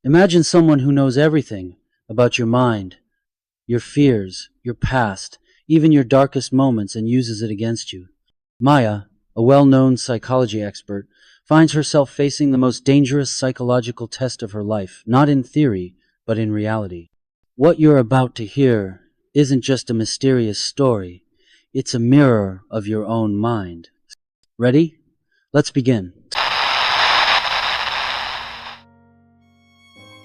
Imagine someone who knows everything about your mind, your fears, your past, even your darkest moments, and uses it against you. Maya, a well-known psychology expert, finds herself facing the most dangerous psychological test of her life, not in theory, but in reality. What you're about to hear isn't just a mysterious story, it's a mirror of your own mind. Ready? Let's begin.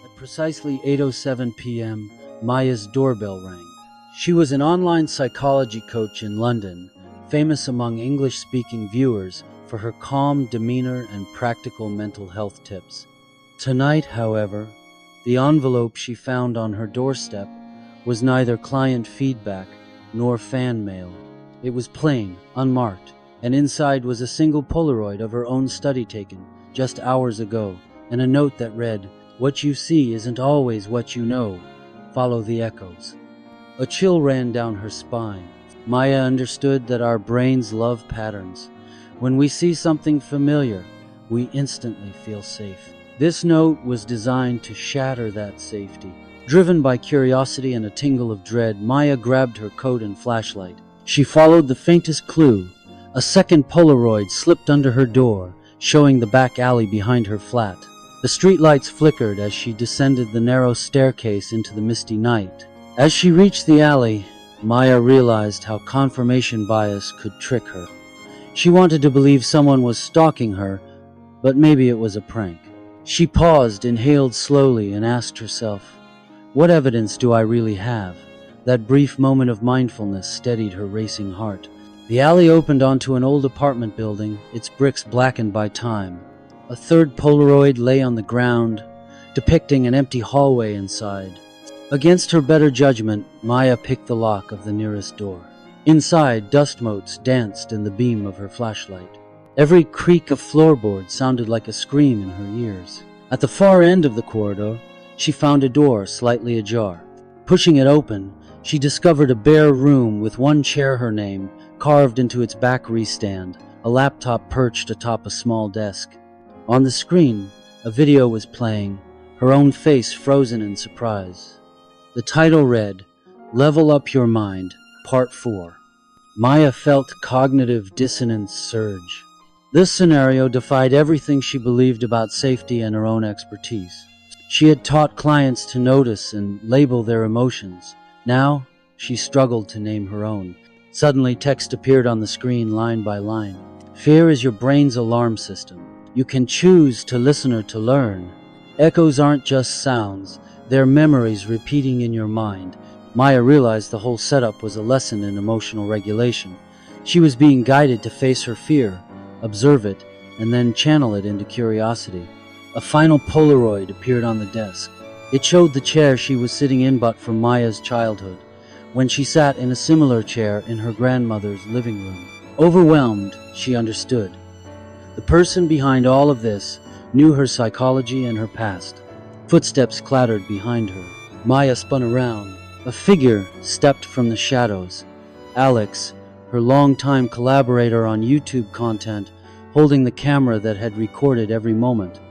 At precisely 8:07 p.m., Maya's doorbell rang. She was an online psychology coach in London, famous among English-speaking viewers for her calm demeanor and practical mental health tips. Tonight, however, the envelope she found on her doorstep was neither client feedback nor fan mail. It was plain, unmarked, and inside was a single Polaroid of her own study taken just hours ago, and a note that read, "What you see isn't always what you know. Follow the echoes." A chill ran down her spine. Maya understood that our brains love patterns. When we see something familiar, we instantly feel safe. This note was designed to shatter that safety. Driven by curiosity and a tingle of dread, Maya grabbed her coat and flashlight. She followed the faintest clue. A second Polaroid slipped under her door, showing the back alley behind her flat. The streetlights flickered as she descended the narrow staircase into the misty night. As she reached the alley, Maya realized how confirmation bias could trick her. She wanted to believe someone was stalking her, but maybe it was a prank. She paused, inhaled slowly, and asked herself, "What evidence do I really have?" That brief moment of mindfulness steadied her racing heart. The alley opened onto an old apartment building, its bricks blackened by time. A third Polaroid lay on the ground, depicting an empty hallway inside. Against her better judgment, Maya picked the lock of the nearest door. Inside, dust motes danced in the beam of her flashlight. Every creak of floorboard sounded like a scream in her ears. At the far end of the corridor, she found a door slightly ajar. Pushing it open, she discovered a bare room with one chair, her name, carved into its back restand, a laptop perched atop a small desk. On the screen, a video was playing, her own face frozen in surprise. The title read, "Level Up Your Mind, Part 4. Maya felt cognitive dissonance surge. This scenario defied everything she believed about safety and her own expertise. She had taught clients to notice and label their emotions. Now, she struggled to name her own. Suddenly, text appeared on the screen line by line. "Fear is your brain's alarm system. You can choose to listen or to learn. Echoes aren't just sounds. They're memories repeating in your mind." Maya realized the whole setup was a lesson in emotional regulation. She was being guided to face her fear, observe it, and then channel it into curiosity. A final Polaroid appeared on the desk. It showed the chair she was sitting in but from Maya's childhood, when she sat in a similar chair in her grandmother's living room. Overwhelmed, she understood. The person behind all of this knew her psychology and her past. Footsteps clattered behind her. Maya spun around. A figure stepped from the shadows. Alex, her longtime collaborator on YouTube content, holding the camera that had recorded every moment.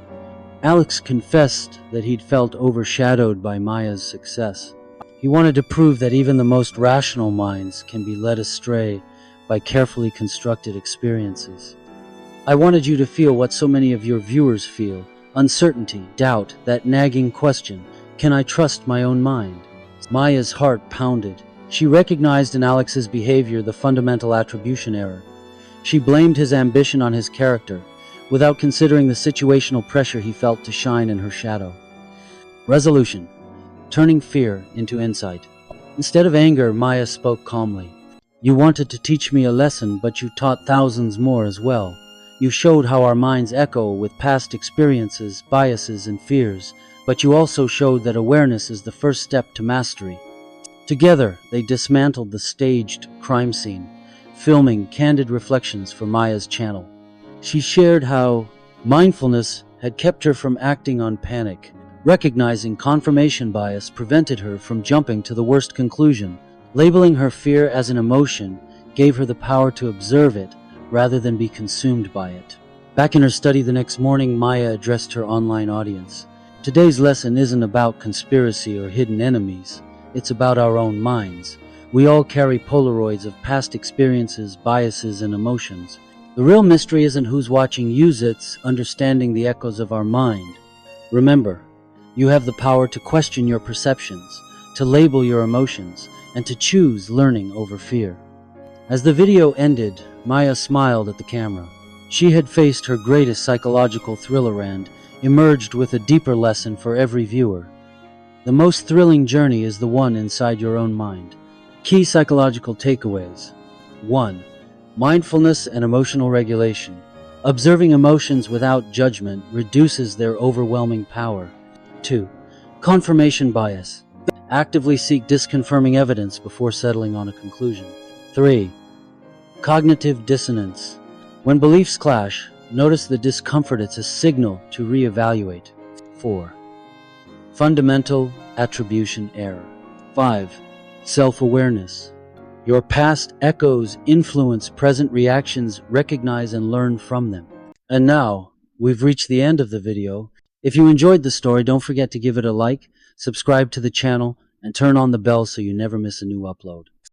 Alex confessed that he'd felt overshadowed by Maya's success. He wanted to prove that even the most rational minds can be led astray by carefully constructed experiences. "I wanted you to feel what so many of your viewers feel. Uncertainty, doubt, that nagging question, can I trust my own mind?" Maya's heart pounded. She recognized in Alex's behavior the fundamental attribution error. She blamed his ambition on his character, without considering the situational pressure he felt to shine in her shadow. Resolution: turning fear into insight. Instead of anger, Maya spoke calmly. "You wanted to teach me a lesson, but you taught thousands more as well. You showed how our minds echo with past experiences, biases, and fears, but you also showed that awareness is the first step to mastery." Together, they dismantled the staged crime scene, filming candid reflections for Maya's channel. She shared how mindfulness had kept her from acting on panic. Recognizing confirmation bias prevented her from jumping to the worst conclusion. Labeling her fear as an emotion gave her the power to observe it rather than be consumed by it. Back in her study the next morning, Maya addressed her online audience. Today's lesson isn't about conspiracy or hidden enemies. It's about our own minds. We all carry Polaroids of past experiences, biases, and emotions. The real mystery isn't who's watching use it's understanding the echoes of our mind. Remember, you have the power to question your perceptions, to label your emotions, and to choose learning over fear. As the video ended, Maya smiled at the camera. She had faced her greatest psychological thriller and emerged with a deeper lesson for every viewer. The most thrilling journey is the one inside your own mind. Key psychological takeaways. 1. Mindfulness and emotional regulation. Observing emotions without judgment reduces their overwhelming power. 2. Confirmation bias. Actively seek disconfirming evidence before settling on a conclusion. 3. Cognitive dissonance. When beliefs clash, notice the discomfort. It's a signal to reevaluate. 4. Fundamental attribution error. 5. Self-awareness. Your past echoes influence present reactions. Recognize and learn from them. And now, we've reached the end of the video. If you enjoyed the story, don't forget to give it a like, subscribe to the channel, and turn on the bell so you never miss a new upload.